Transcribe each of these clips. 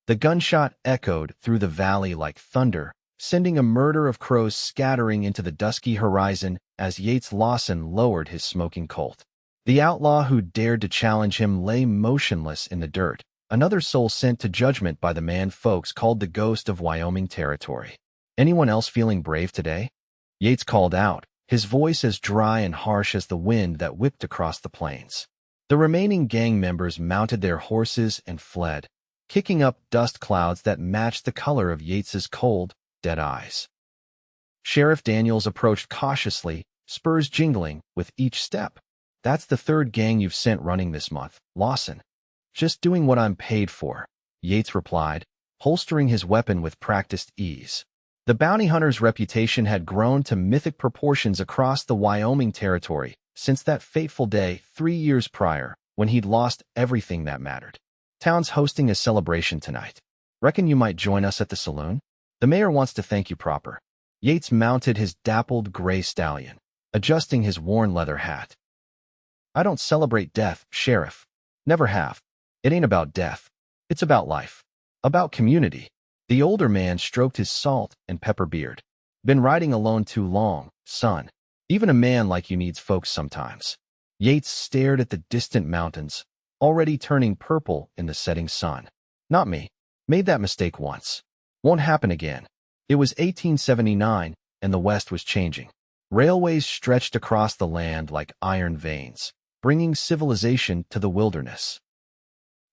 The gunshot echoed through the valley like thunder, sending a murder of crows scattering into the dusky horizon as Yates Lawson lowered his smoking Colt. The outlaw who dared to challenge him lay motionless in the dirt, another soul sent to judgment by the man folks called the ghost of Wyoming Territory. "Anyone else feeling brave today?" Yates called out, his voice as dry and harsh as the wind that whipped across the plains. The remaining gang members mounted their horses and fled, kicking up dust clouds that matched the color of Yates's cold, dead eyes. Sheriff Daniels approached cautiously, spurs jingling with each step. "That's the third gang you've sent running this month, Lawson." "Just doing what I'm paid for," Yates replied, holstering his weapon with practiced ease. The bounty hunter's reputation had grown to mythic proportions across the Wyoming Territory since that fateful day 3 years prior when he'd lost everything that mattered. "Town's hosting a celebration tonight. Reckon you might join us at the saloon? The mayor wants to thank you proper." Yates mounted his dappled gray stallion, adjusting his worn leather hat. "I don't celebrate death, Sheriff. Never have. It ain't about death. It's about life. About community." The older man stroked his salt and pepper beard. "Been riding alone too long, son. Even a man like you needs folks sometimes." Yates stared at the distant mountains, already turning purple in the setting sun. "Not me. Made that mistake once. Won't happen again." It was 1879, and the West was changing. Railways stretched across the land like iron veins, bringing civilization to the wilderness.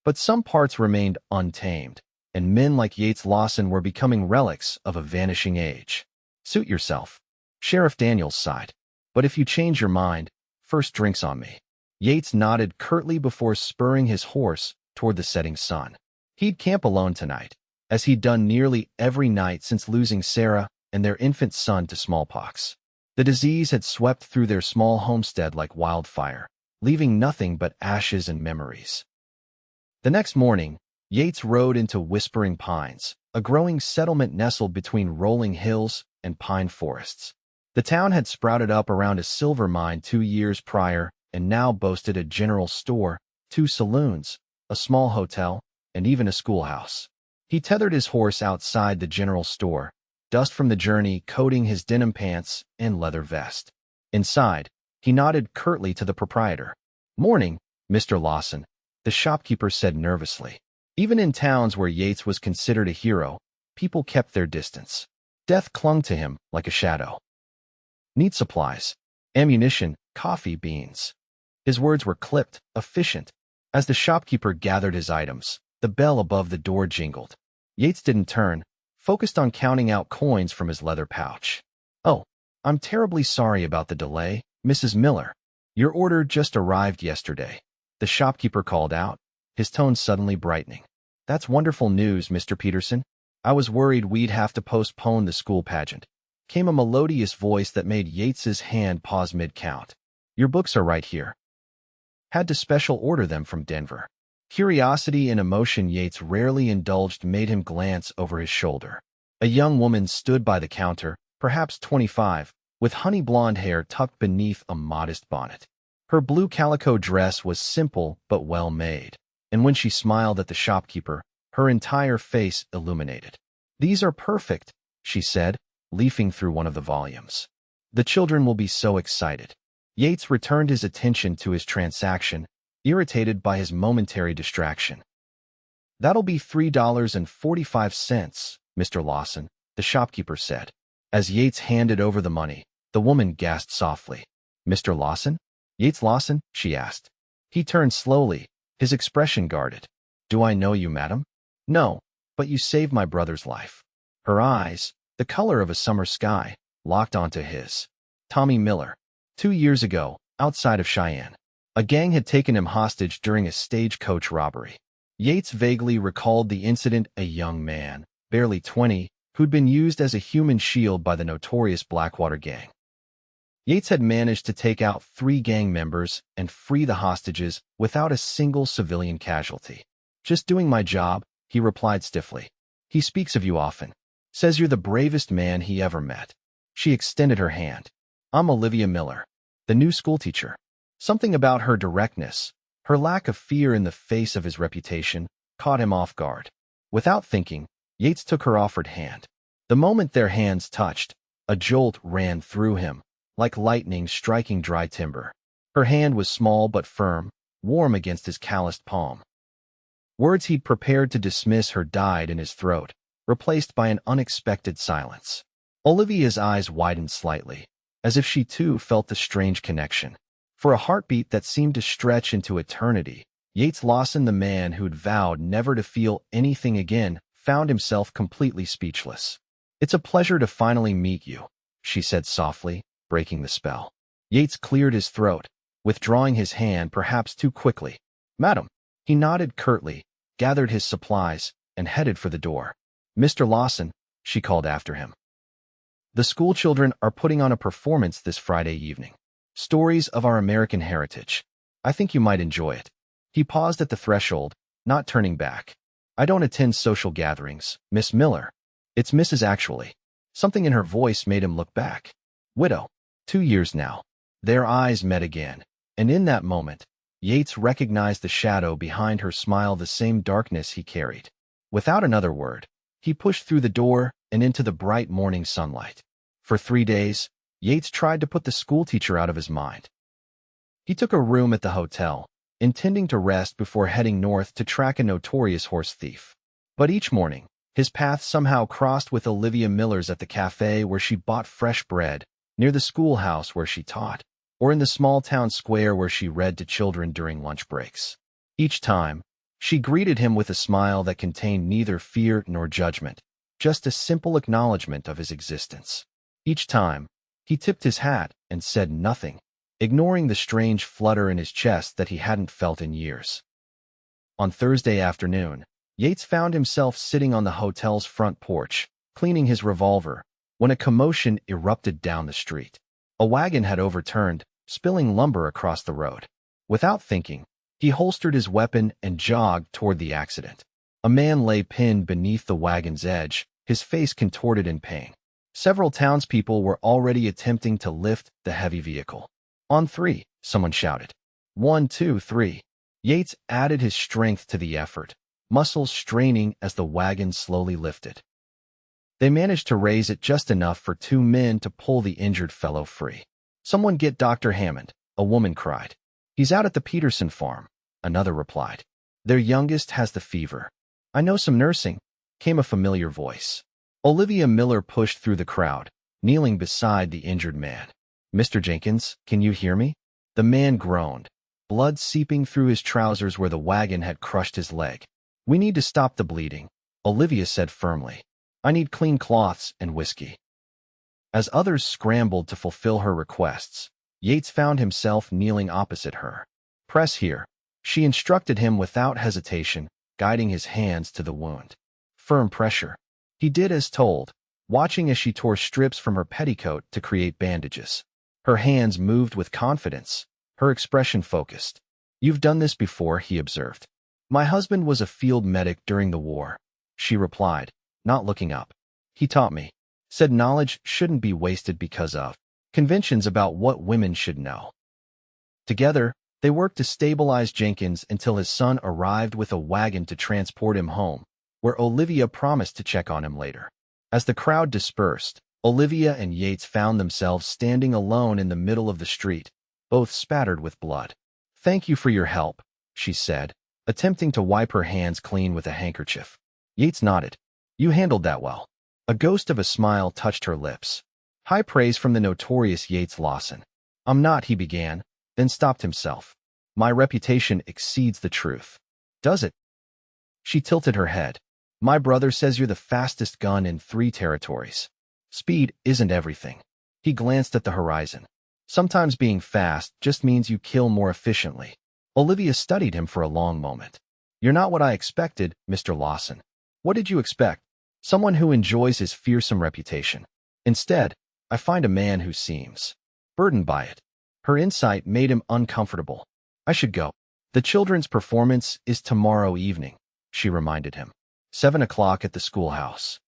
But some parts remained untamed, and men like Yates Lawson were becoming relics of a vanishing age. "Suit yourself," Sheriff Daniels sighed. "But if you change your mind, first drinks on me." Yates nodded curtly before spurring his horse toward the setting sun. He'd camp alone tonight, as he'd done nearly every night since losing Sarah and their infant son to smallpox. The disease had swept through their small homestead like wildfire, leaving nothing but ashes and memories. The next morning, Yates rode into Whispering Pines, a growing settlement nestled between rolling hills and pine forests. The town had sprouted up around a silver mine 2 years prior and now boasted a general store, 2 saloons, a small hotel, and even a schoolhouse. He tethered his horse outside the general store, dust from the journey coating his denim pants and leather vest. Inside, he nodded curtly to the proprietor. "Morning, Mr. Lawson," the shopkeeper said nervously. Even in towns where Yates was considered a hero, people kept their distance. Death clung to him like a shadow. "Need supplies. Ammunition, coffee beans." His words were clipped, efficient. As the shopkeeper gathered his items, the bell above the door jingled. Yates didn't turn, focused on counting out coins from his leather pouch. "Oh, I'm terribly sorry about the delay, Mrs. Miller. Your order just arrived yesterday," the shopkeeper called out, his tone suddenly brightening. "That's wonderful news, Mr. Peterson. I was worried we'd have to postpone the school pageant." Came a melodious voice that made Yates's hand pause mid-count. "Your books are right here. Had to special order them from Denver." Curiosity and emotion Yates rarely indulged made him glance over his shoulder. A young woman stood by the counter, perhaps 25, with honey blonde hair tucked beneath a modest bonnet. Her blue calico dress was simple but well made, and when she smiled at the shopkeeper, her entire face illuminated. "These are perfect," she said, leafing through one of the volumes. "The children will be so excited." Yates returned his attention to his transaction, irritated by his momentary distraction. "That'll be $3.45, Mr. Lawson," the shopkeeper said. As Yates handed over the money, the woman gasped softly. "Mr. Lawson? Yates Lawson?" she asked. He turned slowly, his expression guarded. "Do I know you, madam?" "No, but you saved my brother's life." Her eyes, the color of a summer sky, locked onto his. "Tommy Miller. 2 years ago, outside of Cheyenne. A gang had taken him hostage during a stagecoach robbery." Yates vaguely recalled the incident, a young man, barely 20, who'd been used as a human shield by the notorious Blackwater gang. Yates had managed to take out 3 gang members and free the hostages without a single civilian casualty. "Just doing my job," he replied stiffly. "He speaks of you often. Says you're the bravest man he ever met." She extended her hand. "I'm Olivia Miller, the new schoolteacher." Something about her directness, her lack of fear in the face of his reputation, caught him off guard. Without thinking, Yates took her offered hand. The moment their hands touched, a jolt ran through him, like lightning striking dry timber. Her hand was small but firm, warm against his calloused palm. Words he'd prepared to dismiss her died in his throat, replaced by an unexpected silence. Olivia's eyes widened slightly, as if she too felt the strange connection. For a heartbeat that seemed to stretch into eternity, Yates Lawson, the man who'd vowed never to feel anything again, found himself completely speechless. "It's a pleasure to finally meet you," she said softly, breaking the spell. Yates cleared his throat, withdrawing his hand perhaps too quickly. "Madam." He nodded curtly, gathered his supplies, and headed for the door. "Mr. Lawson," she called after him. "The schoolchildren are putting on a performance this Friday evening. Stories of our American heritage. I think you might enjoy it." He paused at the threshold, not turning back. "I don't attend social gatherings, Miss Miller." "It's Mrs. actually." Something in her voice made him look back. "Widow. 2 years now." Their eyes met again, and in that moment, Yates recognized the shadow behind her smile, the same darkness he carried. Without another word, he pushed through the door and into the bright morning sunlight. For 3 days, Yates tried to put the schoolteacher out of his mind. He took a room at the hotel, intending to rest before heading north to track a notorious horse thief. But each morning, his path somehow crossed with Olivia Miller's at the cafe where she bought fresh bread, near the schoolhouse where she taught, or in the small town square where she read to children during lunch breaks. Each time, she greeted him with a smile that contained neither fear nor judgment, just a simple acknowledgement of his existence. Each time, he tipped his hat and said nothing, ignoring the strange flutter in his chest that he hadn't felt in years. On Thursday afternoon, Yates found himself sitting on the hotel's front porch, cleaning his revolver, when a commotion erupted down the street. A wagon had overturned, spilling lumber across the road. Without thinking, he holstered his weapon and jogged toward the accident. A man lay pinned beneath the wagon's edge, his face contorted in pain. Several townspeople were already attempting to lift the heavy vehicle. "On 3, someone shouted. 1, 2, 3. Yates added his strength to the effort, muscles straining as the wagon slowly lifted. They managed to raise it just enough for 2 men to pull the injured fellow free. "Someone get Dr. Hammond," a woman cried. "He's out at the Peterson farm," another replied. "Their youngest has the fever." "I know some nursing," came a familiar voice. Olivia Miller pushed through the crowd, kneeling beside the injured man. "Mr. Jenkins, can you hear me?" The man groaned, blood seeping through his trousers where the wagon had crushed his leg. "We need to stop the bleeding," Olivia said firmly. "I need clean cloths and whiskey." As others scrambled to fulfill her requests, Yates found himself kneeling opposite her. "Press here," she instructed him without hesitation, guiding his hands to the wound. Firm pressure. He did as told, watching as she tore strips from her petticoat to create bandages. Her hands moved with confidence, her expression focused. "You've done this before," he observed. "My husband was a field medic during the war," she replied, not looking up. "He taught me. Said knowledge shouldn't be wasted because of conventions about what women should know." Together, they worked to stabilize Jenkins until his son arrived with a wagon to transport him home, where Olivia promised to check on him later. As the crowd dispersed, Olivia and Yates found themselves standing alone in the middle of the street, both spattered with blood. "Thank you for your help," she said, attempting to wipe her hands clean with a handkerchief. Yates nodded. "You handled that well." A ghost of a smile touched her lips. High praise from the notorious Yates Lawson. "I'm not," he began, then stopped himself. "My reputation exceeds the truth." "Does it?" She tilted her head. "My brother says you're the fastest gun in 3 territories. Speed isn't everything." He glanced at the horizon. "Sometimes being fast just means you kill more efficiently." Olivia studied him for a long moment. "You're not what I expected, Mr. Lawson." "What did you expect?" "Someone who enjoys his fearsome reputation. Instead, I find a man who seems burdened by it." Her insight made him uncomfortable. "I should go." "The children's performance is tomorrow evening," she reminded him. 7 o'clock at the schoolhouse.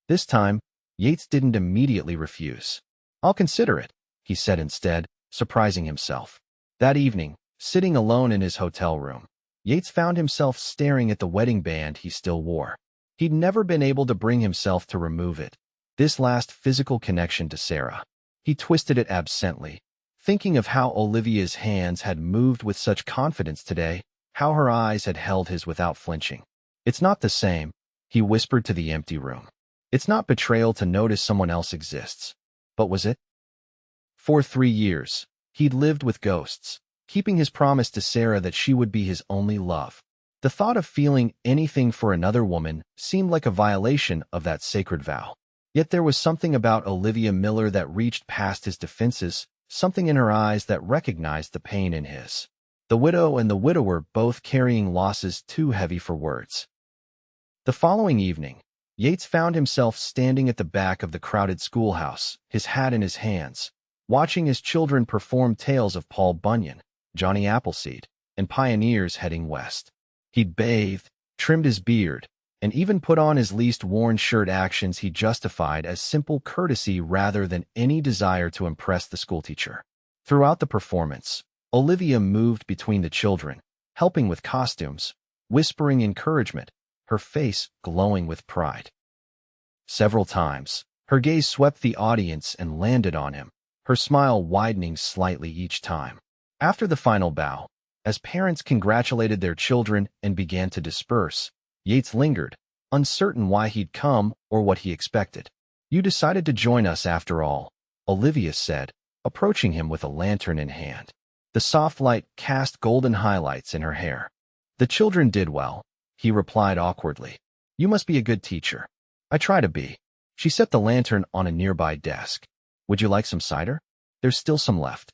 This time, Yates didn't immediately refuse. "I'll consider it," he said instead, surprising himself. That evening, sitting alone in his hotel room, Yates found himself staring at the wedding band he still wore. He'd never been able to bring himself to remove it. This last physical connection to Sarah. He twisted it absently, thinking of how Olivia's hands had moved with such confidence today, how her eyes had held his without flinching. It's not the same, he whispered to the empty room. It's not betrayal to notice someone else exists. But was it? For 3 years, he'd lived with ghosts, keeping his promise to Sarah that she would be his only love. The thought of feeling anything for another woman seemed like a violation of that sacred vow. Yet there was something about Olivia Miller that reached past his defenses, something in her eyes that recognized the pain in his. The widow and the widower both carrying losses too heavy for words. The following evening, Yates found himself standing at the back of the crowded schoolhouse, his hat in his hands, watching his children perform tales of Paul Bunyan, Johnny Appleseed, and pioneers heading west. He'd bathed, trimmed his beard, and even put on his least worn shirt, actions he justified as simple courtesy rather than any desire to impress the schoolteacher. Throughout the performance, Olivia moved between the children, helping with costumes, whispering encouragement, her face glowing with pride. Several times, her gaze swept the audience and landed on him, her smile widening slightly each time. After the final bow, as parents congratulated their children and began to disperse, Yates lingered, uncertain why he'd come or what he expected. "You decided to join us after all," Olivia said, approaching him with a lantern in hand. The soft light cast golden highlights in her hair. "The children did well," he replied awkwardly. "You must be a good teacher." "I try to be." She set the lantern on a nearby desk. "Would you like some cider? There's still some left."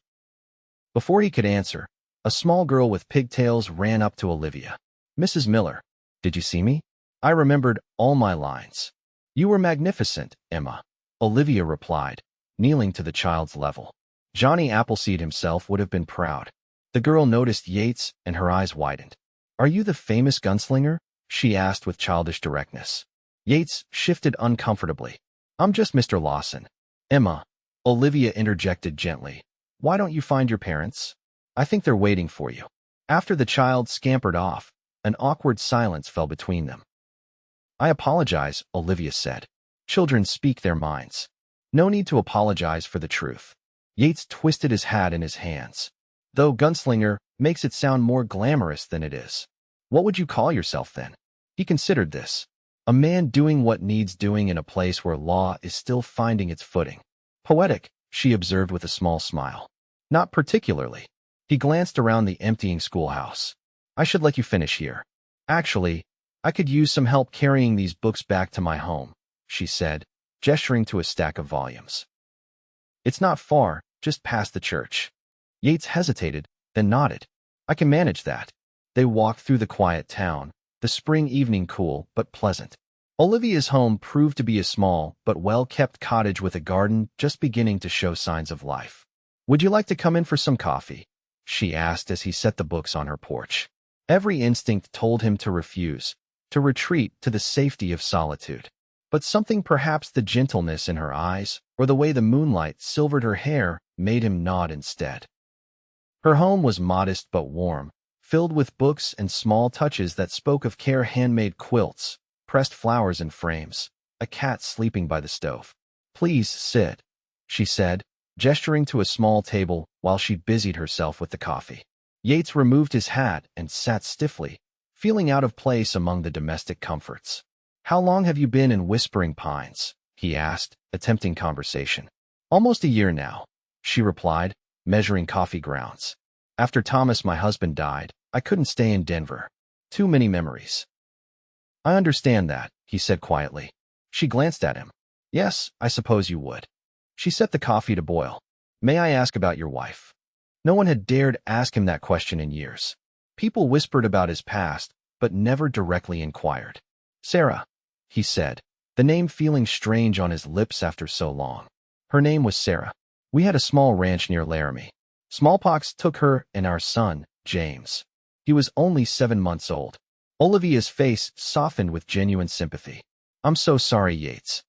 Before he could answer, a small girl with pigtails ran up to Olivia. "Mrs. Miller, did you see me?" I remembered all my lines. "You were magnificent, Emma," Olivia replied, kneeling to the child's level. Johnny Appleseed himself would have been proud. The girl noticed Yates and her eyes widened. "Are you the famous gunslinger?" she asked with childish directness. Yates shifted uncomfortably. "I'm just Mr. Lawson." "Emma," Olivia interjected gently, "why don't you find your parents? I think they're waiting for you." After the child scampered off, an awkward silence fell between them. "I apologize," Olivia said. "Children speak their minds. No need to apologize for the truth." Yates twisted his hat in his hands. "Though gunslinger makes it sound more glamorous than it is. What would you call yourself then?" He considered this. A man doing what needs doing in a place where law is still finding its footing. "Poetic," she observed with a small smile. "Not particularly." He glanced around the emptying schoolhouse. "I should let you finish here. Actually, I could use some help carrying these books back to my home," she said, gesturing to a stack of volumes. "It's not far, just past the church." Yates hesitated, then nodded. "I can manage that." They walked through the quiet town, the spring evening cool but pleasant. Olivia's home proved to be a small but well-kept cottage with a garden just beginning to show signs of life. "Would you like to come in for some coffee?" she asked as he set the books on her porch. Every instinct told him to refuse, to retreat to the safety of solitude. But something, perhaps the gentleness in her eyes, or the way the moonlight silvered her hair, made him nod instead. Her home was modest but warm, filled with books and small touches that spoke of care: handmade quilts, pressed flowers in frames, a cat sleeping by the stove. "Please sit," she said, gesturing to a small table while she busied herself with the coffee. Yates removed his hat and sat stiffly, feeling out of place among the domestic comforts. "How long have you been in Whispering Pines?" he asked, attempting conversation. "Almost a year now," she replied, measuring coffee grounds. "After Thomas, my husband, died, I couldn't stay in Denver. Too many memories." "I understand that," he said quietly. She glanced at him. "Yes, I suppose you would." She set the coffee to boil. "May I ask about your wife?" No one had dared ask him that question in years. People whispered about his past, but never directly inquired. "Sarah," he said, the name feeling strange on his lips after so long. "Her name was Sarah. We had a small ranch near Laramie. Smallpox took her and our son, James. He was only 7 months old." Olivia's face softened with genuine sympathy. "I'm so sorry, Yates."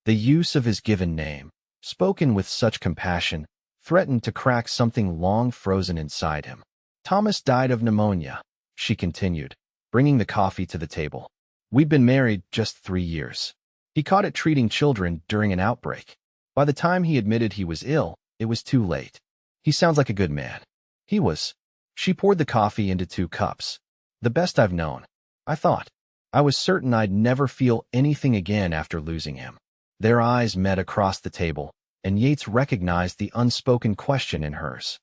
The use of his given name, spoken with such compassion, threatened to crack something long frozen inside him. "Thomas died of pneumonia," she continued, bringing the coffee to the table. We'd been married just 3 years. He caught it treating children during an outbreak. By the time he admitted he was ill, it was too late. He sounds like a good man. He was. She poured the coffee into 2 cups. The best I've known. I thought. I was certain I'd never feel anything again after losing him. Their eyes met across the table, and Yates recognized the unspoken question in hers.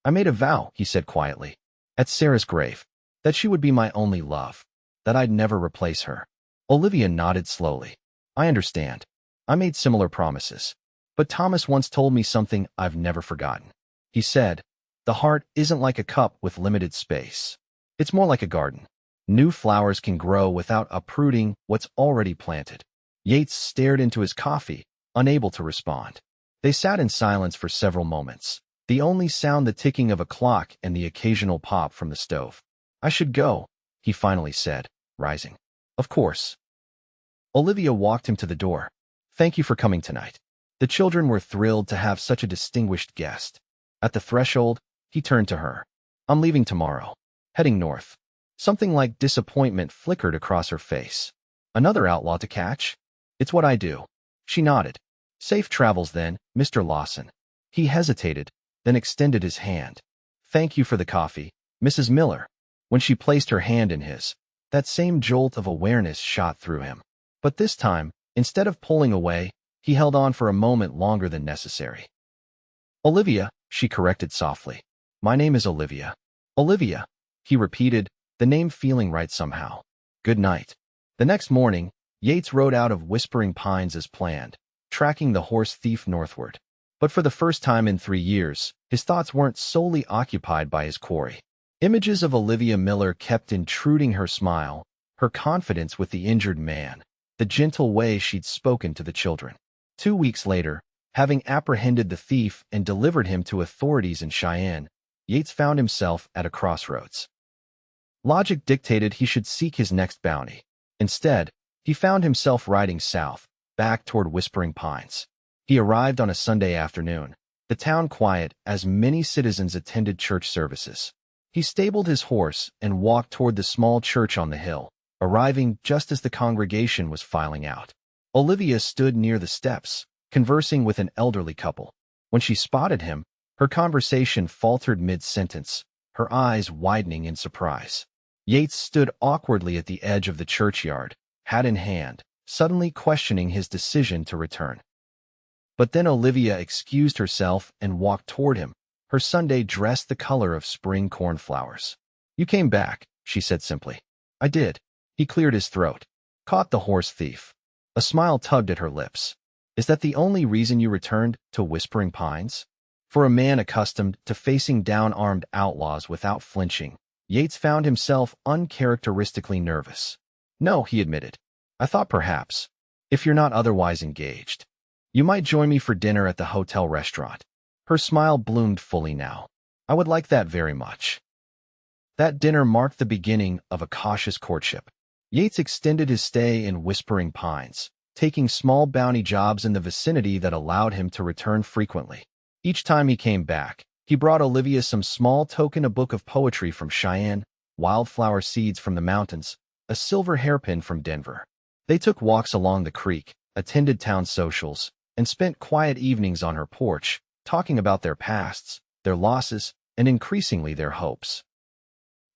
I made a vow, he said quietly, at Sarah's grave, that she would be my only love, that I'd never replace her. Olivia nodded slowly. I understand. I made similar promises. But Thomas once told me something I've never forgotten. He said, the heart isn't like a cup with limited space. It's more like a garden. New flowers can grow without uprooting what's already planted. Yates stared into his coffee, unable to respond. They sat in silence for several moments, the only sound the ticking of a clock and the occasional pop from the stove. I should go, he finally said, rising. Of course. Olivia walked him to the door. Thank you for coming tonight. The children were thrilled to have such a distinguished guest. At the threshold, he turned to her. I'm leaving tomorrow. Heading north. Something like disappointment flickered across her face. Another outlaw to catch? It's what I do. She nodded. Safe travels then, Mr. Lawson. He hesitated, then extended his hand. Thank you for the coffee, Mrs. Miller. When she placed her hand in his, that same jolt of awareness shot through him. But this time, instead of pulling away, he held on for a moment longer than necessary. Olivia, she corrected softly. My name is Olivia. Olivia, he repeated, the name feeling right somehow. Good night. The next morning, Yates rode out of Whispering Pines as planned, tracking the horse thief northward. But for the first time in 3 years, his thoughts weren't solely occupied by his quarry. Images of Olivia Miller kept intruding, her smile, her confidence with the injured man, the gentle way she'd spoken to the children. 2 weeks later, having apprehended the thief and delivered him to authorities in Cheyenne, Yates found himself at a crossroads. Logic dictated he should seek his next bounty. Instead, he found himself riding south, back toward Whispering Pines. He arrived on a Sunday afternoon, the town quiet as many citizens attended church services. He stabled his horse and walked toward the small church on the hill, arriving just as the congregation was filing out. Olivia stood near the steps, conversing with an elderly couple. When she spotted him, her conversation faltered mid-sentence, her eyes widening in surprise. Yates stood awkwardly at the edge of the churchyard, hat in hand, suddenly questioning his decision to return. But then Olivia excused herself and walked toward him, her Sunday dress the color of spring cornflowers. You came back, she said simply. I did. He cleared his throat. Caught the horse thief. A smile tugged at her lips. Is that the only reason you returned to Whispering Pines? For a man accustomed to facing down armed outlaws without flinching, Yates found himself uncharacteristically nervous. No, he admitted. I thought perhaps, if you're not otherwise engaged, you might join me for dinner at the hotel restaurant. Her smile bloomed fully now. I would like that very much. That dinner marked the beginning of a cautious courtship. Yates extended his stay in Whispering Pines, taking small bounty jobs in the vicinity that allowed him to return frequently. Each time he came back, he brought Olivia some small token, a book of poetry from Cheyenne, wildflower seeds from the mountains, a silver hairpin from Denver. They took walks along the creek, attended town socials, and spent quiet evenings on her porch, talking about their pasts, their losses, and increasingly their hopes.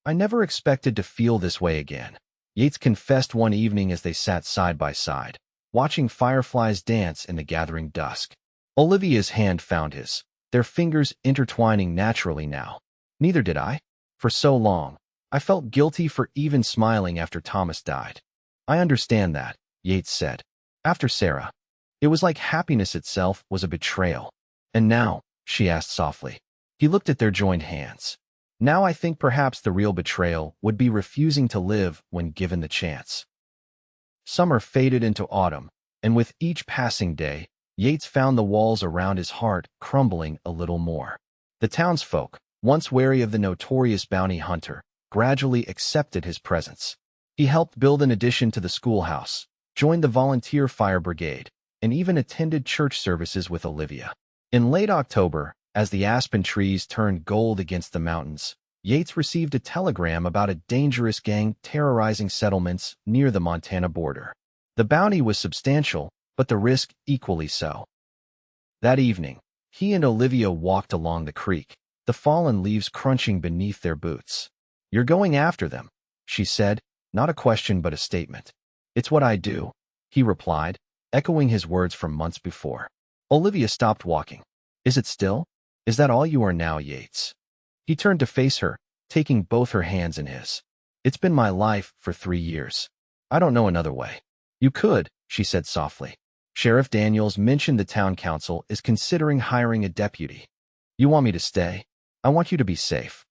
I never expected to feel this way again, Yates confessed one evening as they sat side by side, watching fireflies dance in the gathering dusk. Olivia's hand found his, their fingers intertwining naturally now. Neither did I. For so long, I felt guilty for even smiling after Thomas died. I understand that, Yates said. After Sarah, it was like happiness itself was a betrayal. And now, she asked softly. He looked at their joined hands. Now I think perhaps the real betrayal would be refusing to live when given the chance. Summer faded into autumn, and with each passing day, Yates found the walls around his heart crumbling a little more. The townsfolk, once wary of the notorious bounty hunter, gradually accepted his presence. He helped build an addition to the schoolhouse, joined the volunteer fire brigade, and even attended church services with Olivia. In late October, as the aspen trees turned gold against the mountains, Yates received a telegram about a dangerous gang terrorizing settlements near the Montana border. The bounty was substantial, but the risk equally so. That evening, he and Olivia walked along the creek, the fallen leaves crunching beneath their boots. "You're going after them," she said, not a question but a statement. "It's what I do," he replied, echoing his words from months before. Olivia stopped walking. "Is it still? Is that all you are now, Yates?" He turned to face her, taking both her hands in his. "It's been my life for 3 years. I don't know another way." "You could," she said softly. "Sheriff Daniels mentioned the town council is considering hiring a deputy. You want me to stay? I want you to be safe."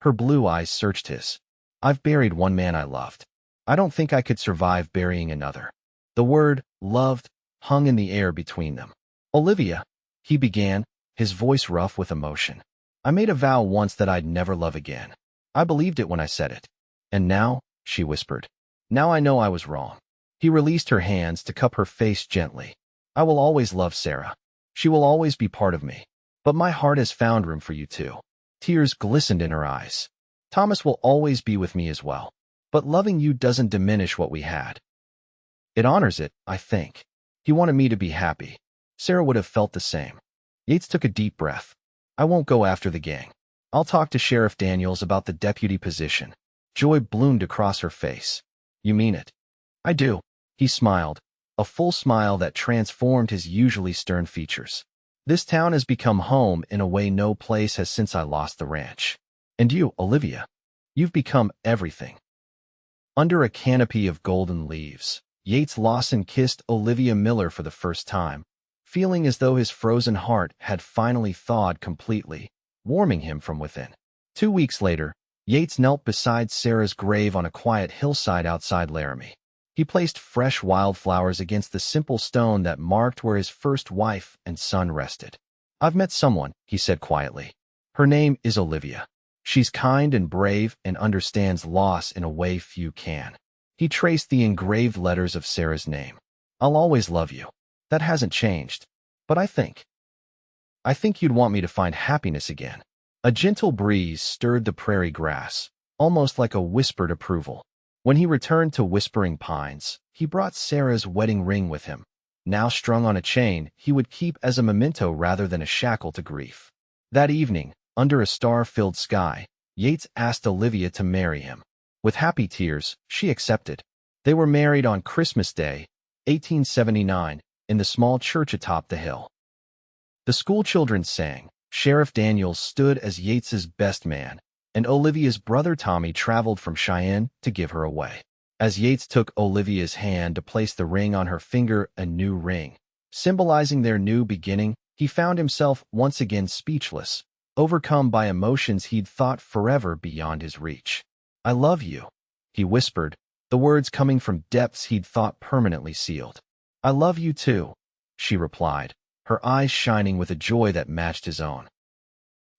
Her blue eyes searched his. "I've buried one man I loved. I don't think I could survive burying another." The word, loved, hung in the air between them. "Olivia," he began, his voice rough with emotion. "I made a vow once that I'd never love again. I believed it when I said it. And now," she whispered, "now I know I was wrong." He released her hands to cup her face gently. "I will always love Sarah. She will always be part of me. But my heart has found room for you too." Tears glistened in her eyes. "Thomas will always be with me as well. But loving you doesn't diminish what we had. It honors it, I think. He wanted me to be happy. Sarah would have felt the same." Yates took a deep breath. "I won't go after the gang. I'll talk to Sheriff Daniels about the deputy position." Joy bloomed across her face. "You mean it?" "I do." He smiled, a full smile that transformed his usually stern features. "This town has become home in a way no place has since I lost the ranch. And you, Olivia, you've become everything." Under a canopy of golden leaves, Yates Lawson kissed Olivia Miller for the first time, feeling as though his frozen heart had finally thawed completely, warming him from within. 2 weeks later, Yates knelt beside Sarah's grave on a quiet hillside outside Laramie. He placed fresh wildflowers against the simple stone that marked where his first wife and son rested. "I've met someone," he said quietly. "Her name is Olivia. She's kind and brave and understands loss in a way few can." He traced the engraved letters of Sarah's name. "I'll always love you. That hasn't changed. But I think you'd want me to find happiness again." A gentle breeze stirred the prairie grass, almost like a whispered approval. When he returned to Whispering Pines, he brought Sarah's wedding ring with him. Now strung on a chain, he would keep as a memento rather than a shackle to grief. That evening, under a star-filled sky, Yates asked Olivia to marry him. With happy tears, she accepted. They were married on Christmas Day, 1879, in the small church atop the hill. The schoolchildren sang. Sheriff Daniels stood as Yates's best man, and Olivia's brother Tommy traveled from Cheyenne to give her away. As Yates took Olivia's hand to place the ring on her finger, a new ring, symbolizing their new beginning, he found himself once again speechless, overcome by emotions he'd thought forever beyond his reach. "I love you," he whispered, the words coming from depths he'd thought permanently sealed. "I love you too," she replied, her eyes shining with a joy that matched his own.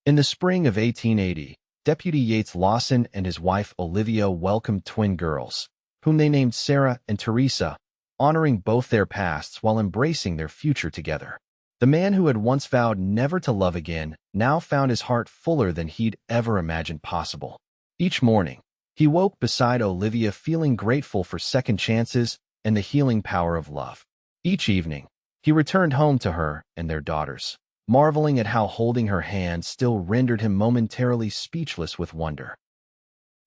In the spring of 1880, Deputy Yates Lawson and his wife Olivia welcomed twin girls, whom they named Sarah and Teresa, honoring both their pasts while embracing their future together. The man who had once vowed never to love again now found his heart fuller than he'd ever imagined possible. Each morning, he woke beside Olivia feeling grateful for second chances and the healing power of love. Each evening, he returned home to her and their daughters, marveling at how holding her hand still rendered him momentarily speechless with wonder.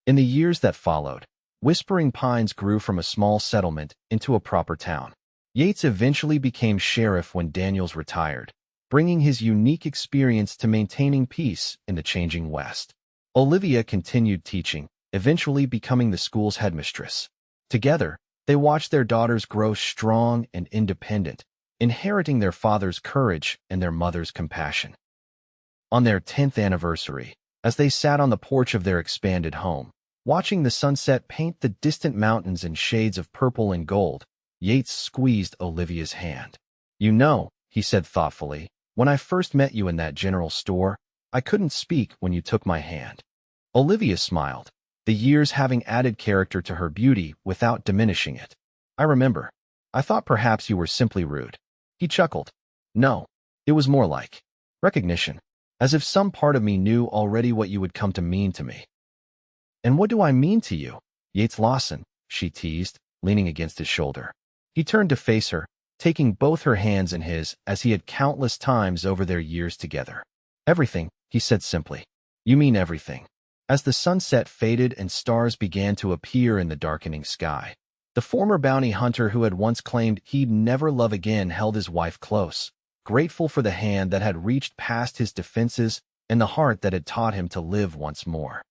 In the years that followed, Whispering Pines grew from a small settlement into a proper town. Yates eventually became sheriff when Daniels retired, bringing his unique experience to maintaining peace in the changing West. Olivia continued teaching, eventually becoming the school's headmistress. Together, they watched their daughters grow strong and independent, inheriting their father's courage and their mother's compassion. On their 10th anniversary, as they sat on the porch of their expanded home, watching the sunset paint the distant mountains in shades of purple and gold, Yates squeezed Olivia's hand. "You know," he said thoughtfully, "when I first met you in that general store, I couldn't speak when you took my hand." Olivia smiled, the years having added character to her beauty without diminishing it. "I remember. I thought perhaps you were simply rude." He chuckled. "No, it was more like recognition. as if some part of me knew already what you would come to mean to me. And what do I mean to you, Yates Lawson? She teased, leaning against his shoulder. He turned to face her, taking both her hands in his, as he had countless times over their years together. Everything, he said simply. You mean everything. As the sunset faded and stars began to appear in the darkening sky, the former bounty hunter who had once claimed he'd never love again held his wife close, grateful for the hand that had reached past his defenses and the heart that had taught him to live once more.